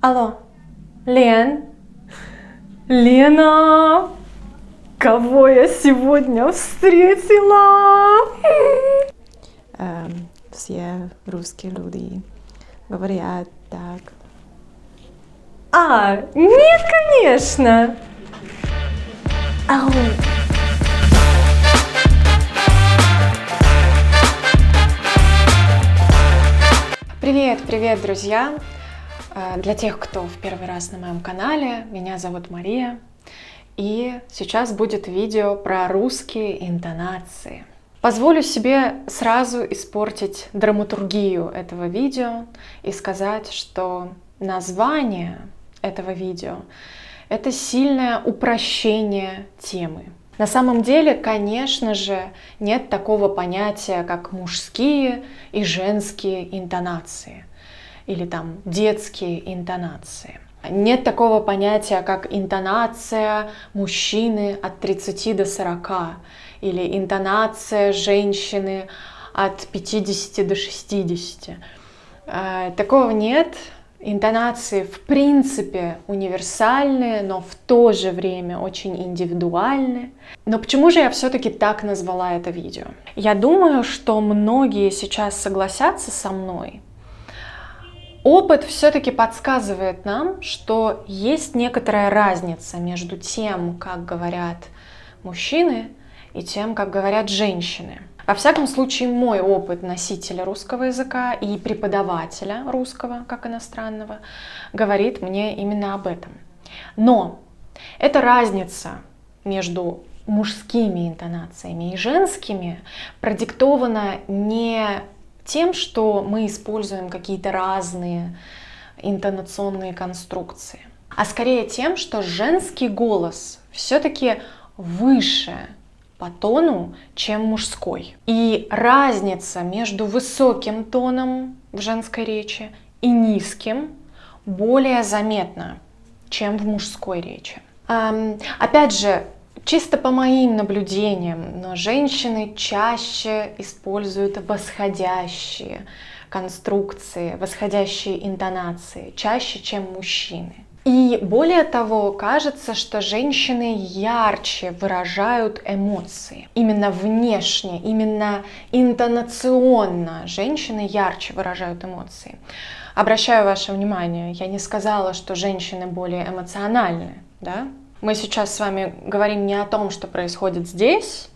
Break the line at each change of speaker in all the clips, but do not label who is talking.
Алло, Лен? Лена! Кого я сегодня встретила?
Все русские люди говорят так.
Нет, конечно! Ау.
Привет, друзья! Для тех, кто в первый раз на моем канале, меня зовут Мария, и сейчас будет видео про русские интонации. Позволю себе сразу испортить драматургию этого видео и сказать, что название этого видео — это сильное упрощение темы. На самом деле, конечно же, нет такого понятия, как мужские и женские интонации или там детские интонации. Нет такого понятия, как интонация мужчины от 30 до 40 или интонация женщины от 50 до 60. Такого нет. Интонации в принципе универсальные, но в то же время очень индивидуальны. Но почему же я все-таки так назвала это видео? Я думаю, что многие сейчас согласятся со мной. Опыт все-таки подсказывает нам, что есть некоторая разница между тем, как говорят мужчины, и тем, как говорят женщины. Во всяком случае, мой опыт носителя русского языка и преподавателя русского, как иностранного, говорит мне именно об этом. Но эта разница между мужскими интонациями и женскими продиктована не тем, что мы используем какие-то разные интонационные конструкции, а скорее тем, что женский голос все-таки выше по тону, чем мужской. И разница между высоким тоном в женской речи и низким более заметна, чем в мужской речи. Опять же, чисто по моим наблюдениям, но женщины чаще используют восходящие конструкции, восходящие интонации, чаще, чем мужчины. И более того, кажется, что женщины ярче выражают эмоции. Именно внешне, именно интонационно женщины ярче выражают эмоции. Обращаю ваше внимание, я не сказала, что женщины более эмоциональны, да? Мы сейчас с вами говорим не о том, что происходит здесь,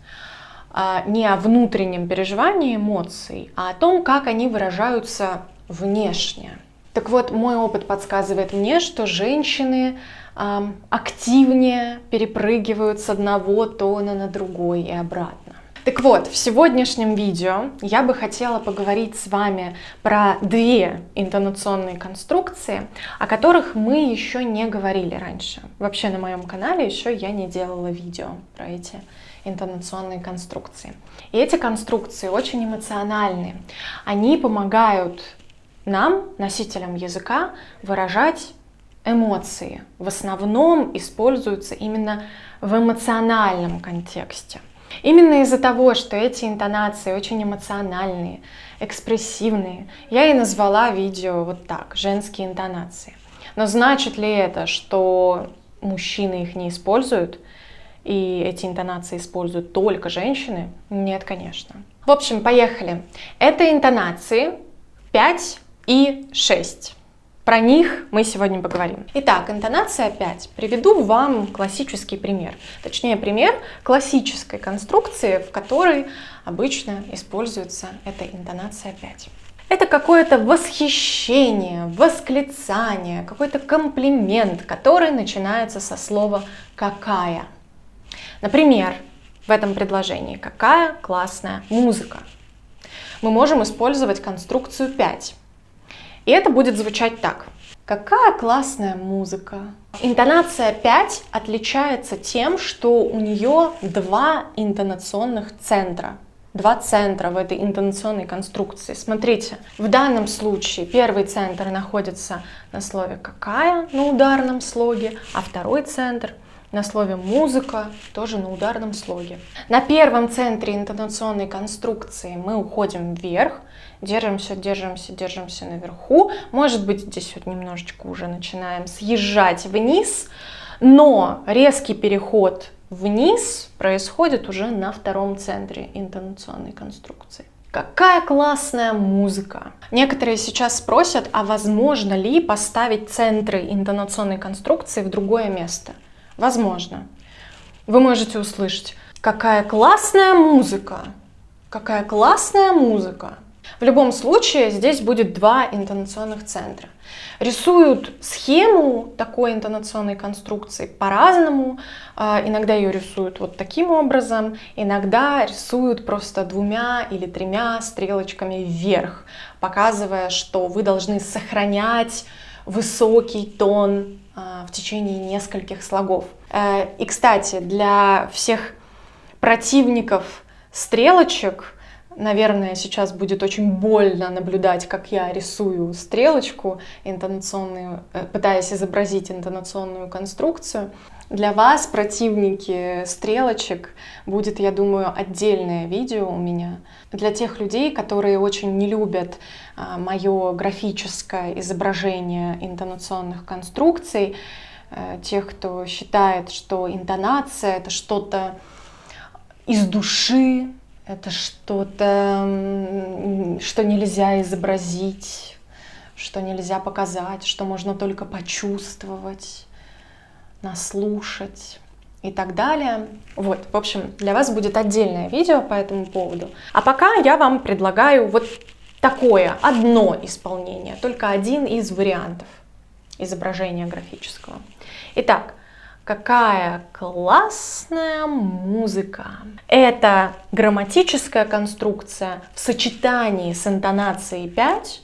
не о внутреннем переживании эмоций, а о том, как они выражаются внешне. Так вот, мой опыт подсказывает мне, что женщины активнее перепрыгивают с одного тона на другой и обратно. Так вот, в сегодняшнем видео я бы хотела поговорить с вами про две интонационные конструкции, о которых мы еще не говорили раньше. Вообще на моем канале еще я не делала видео про эти интонационные конструкции. И эти конструкции очень эмоциональные. Они помогают нам, носителям языка, выражать эмоции. В основном используются именно в эмоциональном контексте. Именно из-за того, что эти интонации очень эмоциональные, экспрессивные, я и назвала видео вот так, женские интонации. Но значит ли это, что мужчины их не используют, и эти интонации используют только женщины? Нет, конечно. В общем, поехали. Это интонации 5 и 6. Про них мы сегодня поговорим. Итак, интонация 5. Приведу вам классический пример. Точнее, пример классической конструкции, в которой обычно используется эта интонация 5. Это какое-то восхищение, восклицание, какой-то комплимент, который начинается со слова «какая». Например, в этом предложении «какая классная музыка». Мы можем использовать конструкцию 5. И это будет звучать так. Какая классная музыка. Интонация 5 отличается тем, что у нее два интонационных центра. Два центра в этой интонационной конструкции. Смотрите, в данном случае первый центр находится на слове «какая» на ударном слоге, а второй центр на слове «музыка», тоже на ударном слоге. На первом центре интонационной конструкции мы уходим вверх, держимся наверху. Может быть, здесь вот немножечко уже начинаем съезжать вниз, но резкий переход вниз происходит уже на втором центре интонационной конструкции. Какая классная музыка! Некоторые сейчас спросят, а возможно ли поставить центры интонационной конструкции в другое место? Возможно. Вы можете услышать: какая классная музыка! Какая классная музыка! В любом случае здесь будет два интонационных центра. Рисуют схему такой интонационной конструкции по-разному. Иногда ее рисуют вот таким образом, иногда рисуют просто 2 или 3 стрелочками вверх, показывая, что вы должны сохранять высокий тон в течение нескольких слогов. И, кстати, для всех противников стрелочек, наверное, сейчас будет очень больно наблюдать, как я рисую стрелочку интонационную, пытаясь изобразить интонационную конструкцию. Для вас, противники стрелочек, будет, я думаю, отдельное видео у меня. Для тех людей, которые очень не любят мое графическое изображение интонационных конструкций, тех, кто считает, что интонация — это что-то из души, это что-то, что нельзя изобразить, что нельзя показать, что можно только почувствовать, наслушать и так далее. Вот, в общем, для вас будет отдельное видео по этому поводу. А пока я вам предлагаю вот такое одно исполнение, только один из вариантов изображения графического. Итак, какая классная музыка! Это грамматическая конструкция в сочетании с интонацией 5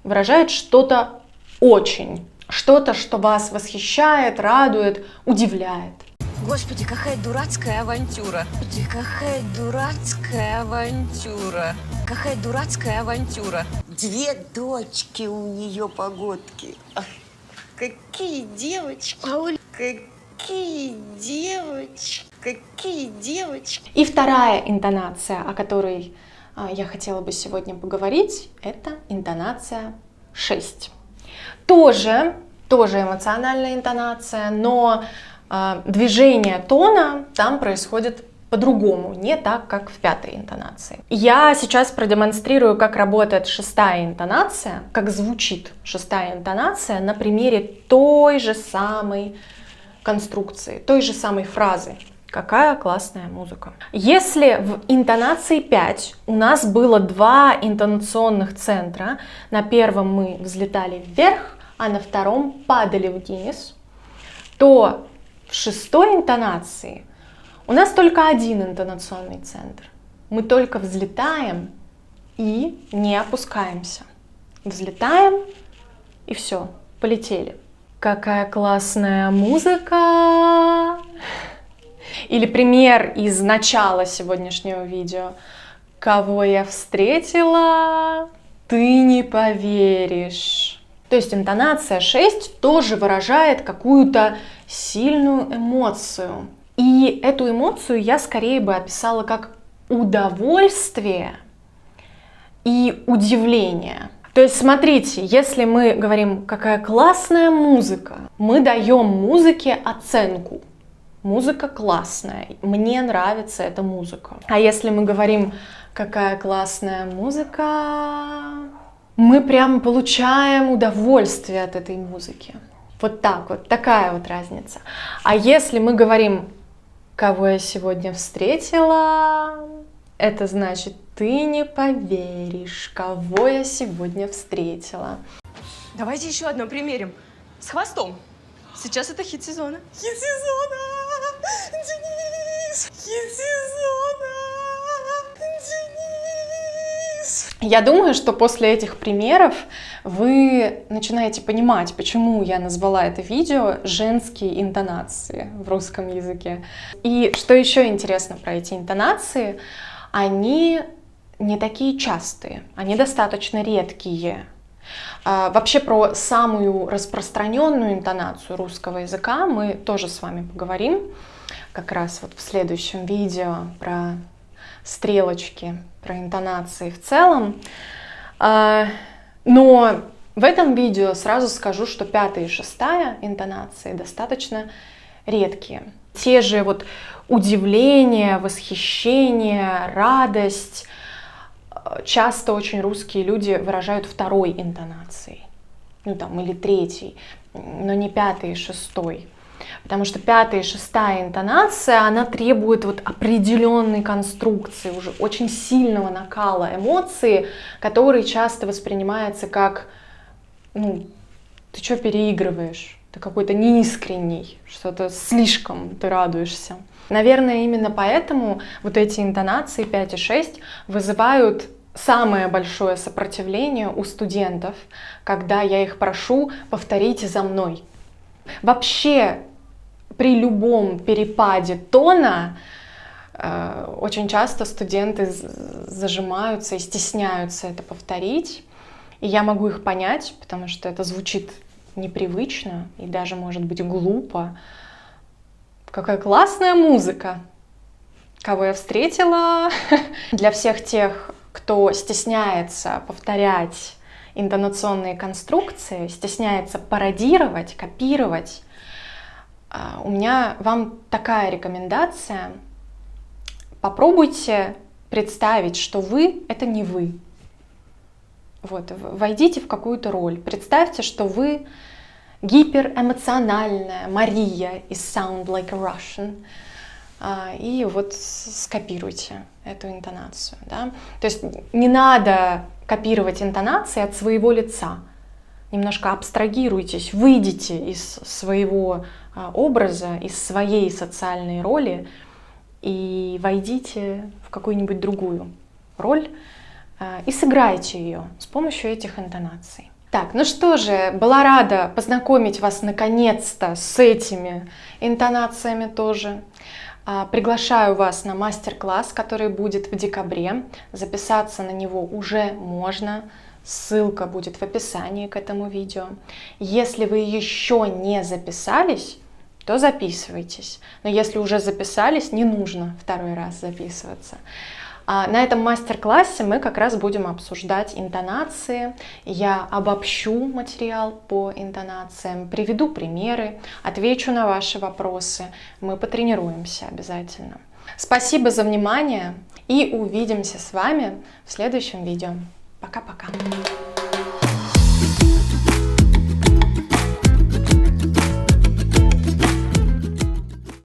выражает что-то очень, что-то, что вас восхищает, радует, удивляет.
Господи, какая дурацкая авантюра. Господи, какая дурацкая авантюра. Какая дурацкая авантюра.
2 дочки у нее погодки. Ах, какие девочки. Какие девочки. Какие девочки.
И вторая интонация, о которой я хотела бы сегодня поговорить, это интонация 6. Тоже эмоциональная интонация, но движение тона там происходит по-другому, не так, как в 5-й интонации. Я сейчас продемонстрирую, как работает 6-я интонация, как звучит 6-я интонация на примере той же самой конструкции, той же самой фразы. Какая классная музыка. Если в интонации 5 у нас было 2 интонационных центра, на первом мы взлетали вверх, а на втором падали вниз, то в 6-й интонации у нас только 1 интонационный центр. Мы только взлетаем и не опускаемся. Взлетаем и все, полетели. Какая классная музыка! Или пример из начала сегодняшнего видео. Кого я встретила, ты не поверишь. То есть интонация 6 тоже выражает какую-то сильную эмоцию. И эту эмоцию я скорее бы описала как удовольствие и удивление. То есть смотрите, если мы говорим «какая классная музыка», мы даем музыке оценку. Музыка классная, мне нравится эта музыка. А если мы говорим «какая классная музыка», мы прям получаем удовольствие от этой музыки. Вот так вот, такая вот разница. А если мы говорим «кого я сегодня встретила», это значит «ты не поверишь, кого я сегодня встретила».
Давайте еще одно примерим. С хвостом. Сейчас это хит сезона. Хит сезона! Денис! Хит сезона! Денис!
Я думаю, что после этих примеров вы начинаете понимать, почему я назвала это видео «Женские интонации» в русском языке. И что еще интересно про эти интонации, они не такие частые, они достаточно редкие. Вообще про самую распространенную интонацию русского языка мы тоже с вами поговорим как раз вот в следующем видео про стрелочки, про интонации в целом. Но в этом видео сразу скажу, что 5-я и 6-я интонации достаточно редкие. Те же вот удивление, восхищение, радость часто очень русские люди выражают 2-й интонацией, ну там или 3-й, но не 5-й и 6-й. Потому что 5-я и 6-я интонация, она требует вот определенной конструкции, уже очень сильного накала эмоции, который часто воспринимается как, ну, ты что переигрываешь? Ты какой-то неискренний, что-то слишком ты радуешься. Наверное, именно поэтому вот эти интонации 5 и 6 вызывают самое большое сопротивление у студентов, когда я их прошу: повторите за мной. Вообще, при любом перепаде тона очень часто студенты зажимаются и стесняются это повторить. И я могу их понять, потому что это звучит непривычно и даже, может быть, глупо. Какая классная музыка! Кого я встретила? Для всех тех, кто стесняется повторять интонационные конструкции, стесняется пародировать, копировать, у меня вам такая рекомендация. Попробуйте представить, что вы — это не вы. Вот, войдите в какую-то роль. Представьте, что вы гиперэмоциональная Мария из Sound Like a Russian. И вот скопируйте эту интонацию. Да? То есть не надо копировать интонации от своего лица. Немножко абстрагируйтесь, выйдите из своего образа, из своей социальной роли и войдите в какую-нибудь другую роль и сыграйте ее с помощью этих интонаций. Так, ну что же, была рада познакомить вас наконец-то с этими интонациями тоже. Приглашаю вас на мастер-класс, который будет в декабре. Записаться на него уже можно. Ссылка будет в описании к этому видео. Если вы еще не записались, то записывайтесь. Но если уже записались, не нужно 2-й раз записываться. На этом мастер-классе мы как раз будем обсуждать интонации. Я обобщу материал по интонациям, приведу примеры, отвечу на ваши вопросы. Мы потренируемся обязательно. Спасибо за внимание и увидимся с вами в следующем видео. Пока-пока.